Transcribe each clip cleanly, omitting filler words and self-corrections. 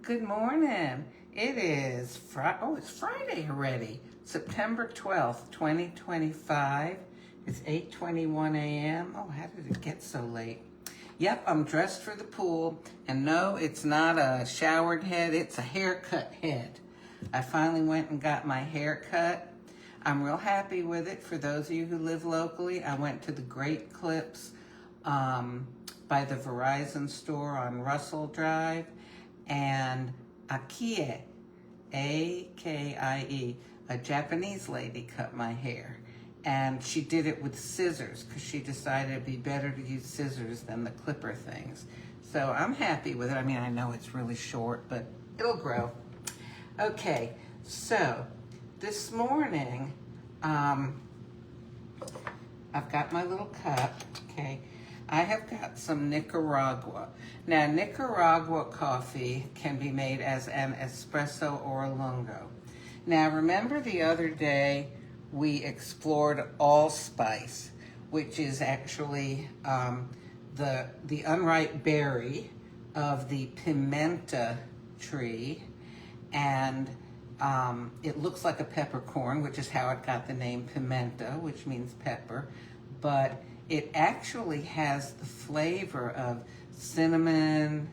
Good morning. It is it's Friday already. September 12th, 2025. It's 8:21 a.m. Oh, how did it get so late? Yep, I'm dressed for the pool. And no, it's not a showered head, it's a haircut head. I finally went and got my hair cut. I'm real happy with it. For those of you who live locally, I went to the Great Clips by the Verizon store on Russell Drive, and Akie, A-K-I-E, a Japanese lady cut my hair. And she did it with scissors because she decided it'd be better to use scissors than the clipper things. So I'm happy with it. I mean, I know it's really short, but it'll grow. Okay, so this morning, I've got my little cup, okay? I have got some Nicaragua. Now, Nicaragua coffee can be made as an espresso or a lungo. Now, remember the other day we explored allspice, which is actually the unripe berry of the pimenta tree, and it looks like a peppercorn, which is how it got the name pimenta, which means pepper, but it actually has the flavor of cinnamon,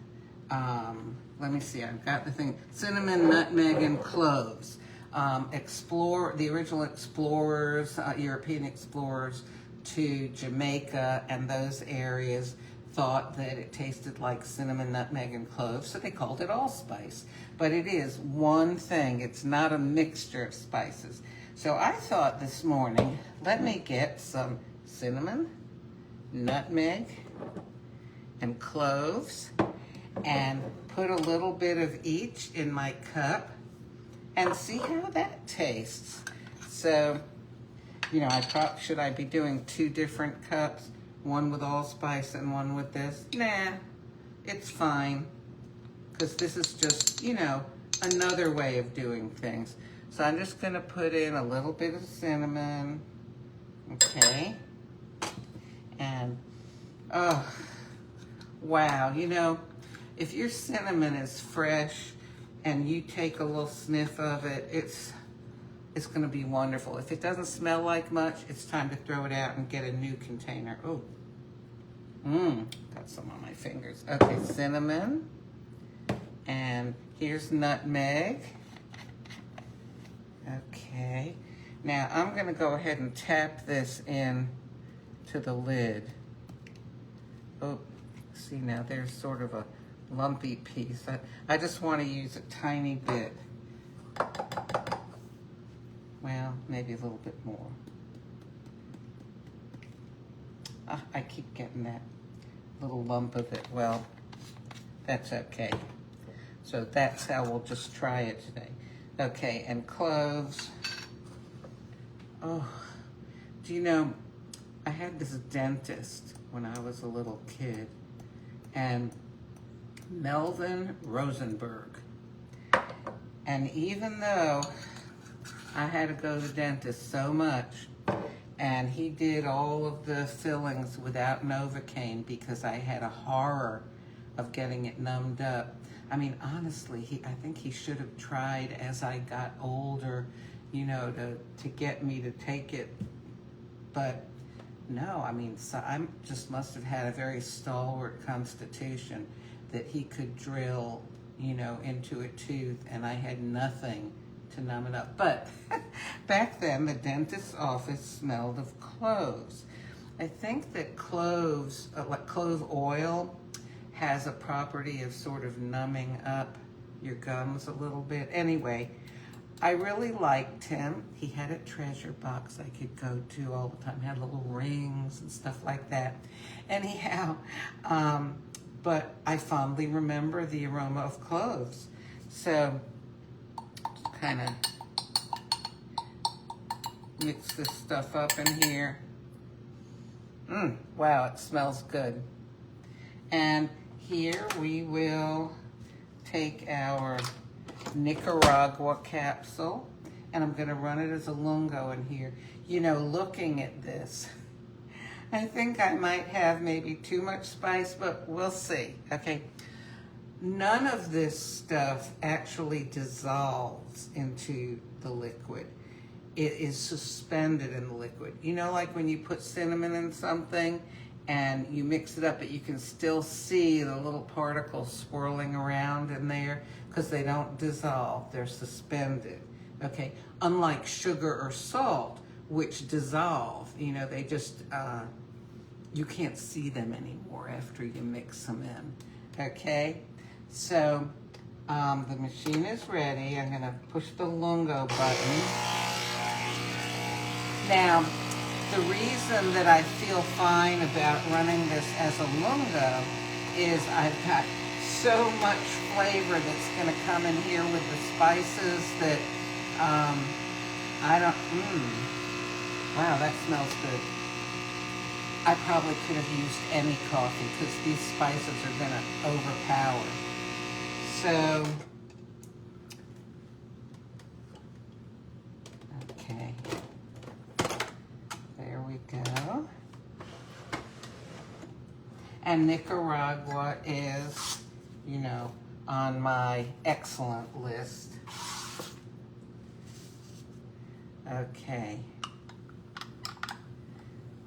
let me see, I've got the thing, cinnamon, nutmeg, and cloves. The original explorers, European explorers to Jamaica and those areas thought that it tasted like cinnamon, nutmeg, and cloves, so they called it allspice. But it is one thing, it's not a mixture of spices. So I thought this morning, let me get some cinnamon, nutmeg, and cloves, and put a little bit of each in my cup and see how that tastes. So, you know, should I be doing two different cups? One with allspice and one with this? Nah, it's fine. Because this is just, you know, another way of doing things. So I'm just gonna put in a little bit of cinnamon, okay? And, oh, wow, you know, if your cinnamon is fresh and you take a little sniff of it, it's gonna be wonderful. If it doesn't smell like much, it's time to throw it out and get a new container. Oh, got some on my fingers. Okay, cinnamon, and here's nutmeg. Okay, now I'm gonna go ahead and tap this in to the lid. Oh, see, now there's sort of a lumpy piece. I just want to use a tiny bit. Well, maybe a little bit more. I keep getting that little lump of it. Well, that's okay. So that's how we'll just try it today. Okay, and cloves. Oh, do you know, I had this dentist when I was a little kid, and Melvin Rosenberg. And even though I had to go to the dentist so much, and he did all of the fillings without Novocaine because I had a horror of getting it numbed up. I mean, honestly, I think he should have tried as I got older, you know, to get me to take it. But no, I mean, so I just must have had a very stalwart constitution that he could drill, you know, into a tooth, and I had nothing to numb it up. But back then, the dentist's office smelled of cloves. I think that cloves, like clove oil, has a property of sort of numbing up your gums a little bit. Anyway, I really liked him. He had a treasure box I could go to all the time. Had little rings and stuff like that. Anyhow, but I fondly remember the aroma of cloves. So, kind of mix this stuff up in here. Wow, it smells good. And here we will take our Nicaragua capsule, and I'm gonna run it as a lungo in here. You know, looking at this, I think I might have maybe too much spice, but we'll see. Okay, none of this stuff actually dissolves into the liquid. It is suspended in the liquid. You know, like when you put cinnamon in something and you mix it up, but you can still see the little particles swirling around in there because they don't dissolve, they're suspended, okay? Unlike sugar or salt, which dissolve, you know, they just, you can't see them anymore after you mix them in, okay? So the machine is ready. I'm gonna push the lungo button. Now, the reason that I feel fine about running this as a lungo is I've got so much flavor that's gonna come in here with the spices that I don't, wow, that smells good. I probably could have used any coffee because these spices are gonna overpower. So, okay, there we go. And Nicaragua is, you know, on my excellent list. Okay.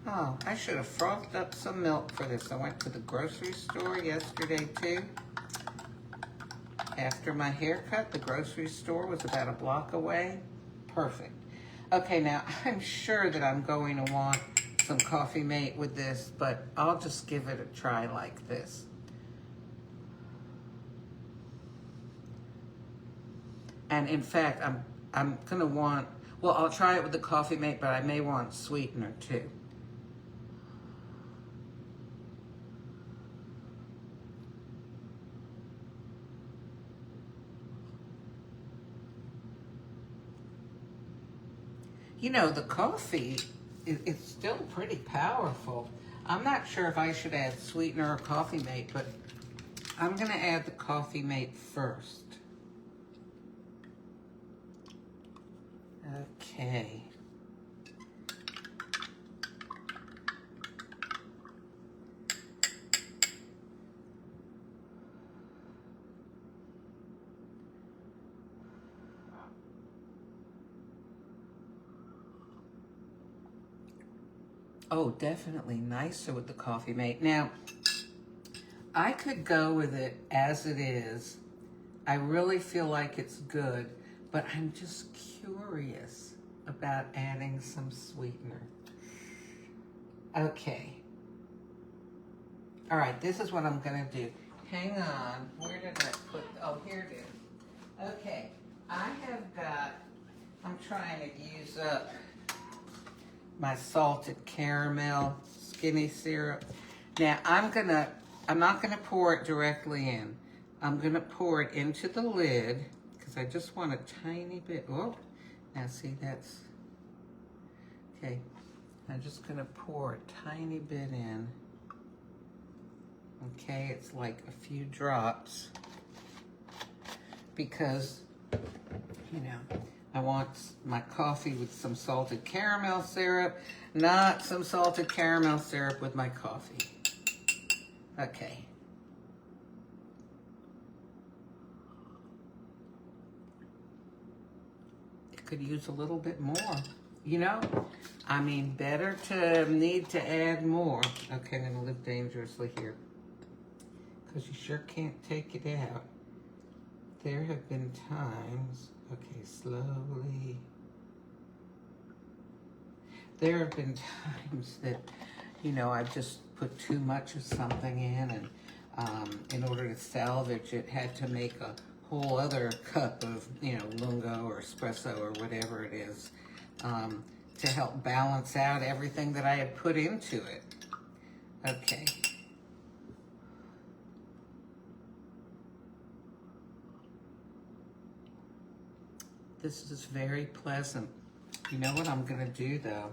Oh, I should have frothed up some milk for this. I went to the grocery store yesterday too. After my haircut, the grocery store was about a block away. Perfect. Okay, now I'm sure that I'm going to want some Coffee Mate with this, but I'll just give it a try like this. And in fact, I'm gonna want, well, I'll try it with the Coffee Mate, but I may want sweetener too. You know, the coffee, it's still pretty powerful. I'm not sure if I should add sweetener or Coffee Mate, but I'm gonna add the Coffee Mate first. Okay. Oh, definitely nicer with the Coffee Mate. Now, I could go with it as it is. I really feel like it's good, but I'm just curious about adding some sweetener. Okay. All right, this is what I'm gonna do. Hang on, where did I put, oh, here it is. Okay, I have got, I'm trying to use up my salted caramel skinny syrup. Now I'm not gonna pour it directly in. I'm gonna pour it into the lid because I just want a tiny bit. Oh, now see that's, okay. I'm just gonna pour a tiny bit in. Okay, it's like a few drops because, you know, I want my coffee with some salted caramel syrup, not some salted caramel syrup with my coffee. Okay. It could use a little bit more, you know? I mean, better to need to add more. Okay, I'm gonna live dangerously here because you sure can't take it out. There have been times, okay, slowly. There have been times that, you know, I've just put too much of something in and in order to salvage it, had to make a whole other cup of, you know, lungo or espresso or whatever it is to help balance out everything that I had put into it. Okay. This is very pleasant. You know what I'm gonna do though?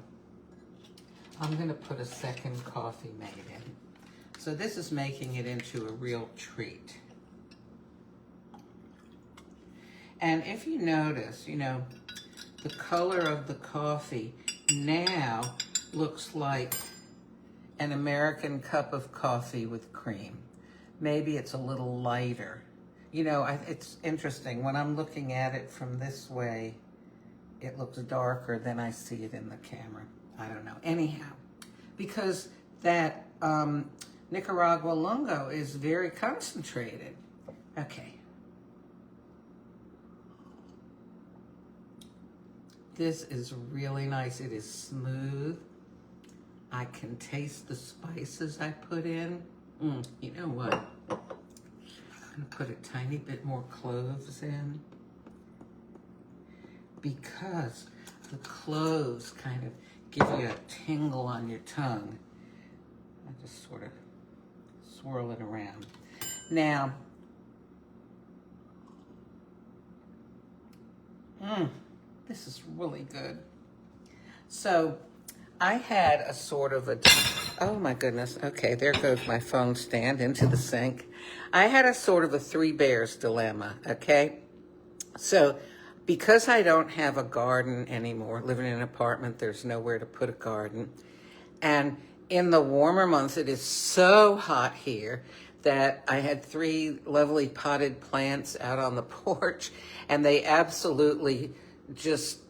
I'm gonna put a second Coffee Mate in. So this is making it into a real treat. And if you notice, you know, the color of the coffee now looks like an American cup of coffee with cream. Maybe it's a little lighter, you know, it's interesting. When I'm looking at it from this way, it looks darker than I see it in the camera. I don't know. Anyhow, because that Nicaragua lungo is very concentrated. Okay. This is really nice. It is smooth. I can taste the spices I put in. You know what? I'm gonna put a tiny bit more cloves in because the cloves kind of give you a tingle on your tongue. I just sort of swirl it around. Now, this is really good. So I had a sort of a, oh my goodness, okay, there goes my phone stand into the sink. I had a sort of a three bears dilemma, okay? So because I don't have a garden anymore, living in an apartment, there's nowhere to put a garden. And in the warmer months, it is so hot here that I had three lovely potted plants out on the porch, and they absolutely just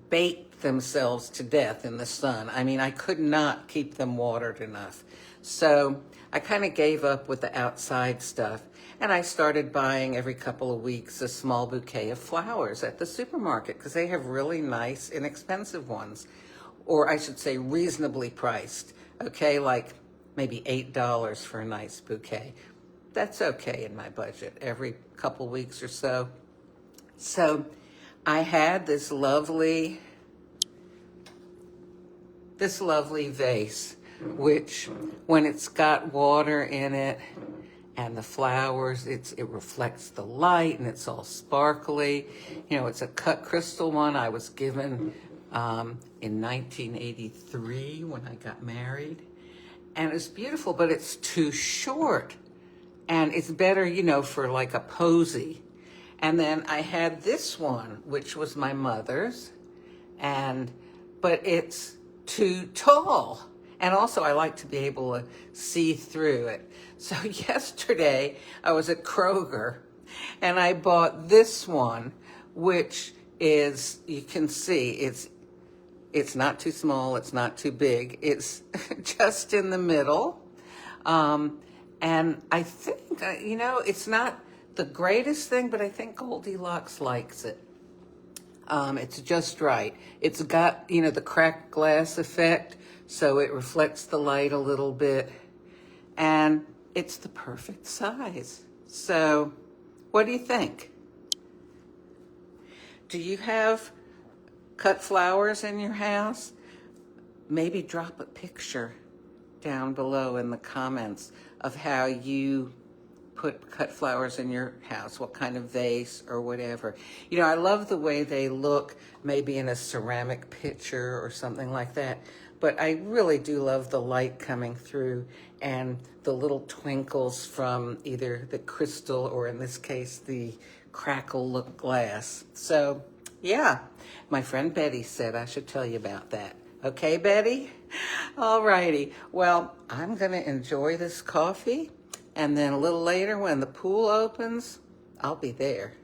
baked themselves to death in the sun. I mean, I could not keep them watered enough. So I kind of gave up with the outside stuff, and I started buying every couple of weeks a small bouquet of flowers at the supermarket because they have really nice, inexpensive ones, or I should say reasonably priced, okay, like maybe $8 for a nice bouquet. That's okay in my budget, every couple weeks or so. So I had this lovely vase, which when it's got water in it and the flowers, it reflects the light and it's all sparkly. You know, it's a cut crystal one I was given in 1983 when I got married. And it's beautiful, but it's too short. And it's better, you know, for like a posy. And then I had this one, which was my mother's, but it's too tall. And also I like to be able to see through it. So yesterday I was at Kroger and I bought this one, which is, you can see, it's not too small, it's not too big. It's just in the middle. And I think, you know, it's not the greatest thing, but I think Goldilocks likes it. It's just right. It's got, you know, the cracked glass effect, so it reflects the light a little bit. And it's the perfect size. So, what do you think? Do you have cut flowers in your house? Maybe drop a picture down below in the comments of how you put cut flowers in your house, what kind of vase or whatever. You know, I love the way they look maybe in a ceramic pitcher or something like that, but I really do love the light coming through and the little twinkles from either the crystal or in this case the crackle look glass. So yeah, my friend Betty said I should tell you about that. Okay, Betty? All righty. Well, I'm going to enjoy this coffee, and then a little later when the pool opens, I'll be there.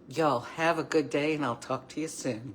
Y'all have a good day, and I'll talk to you soon.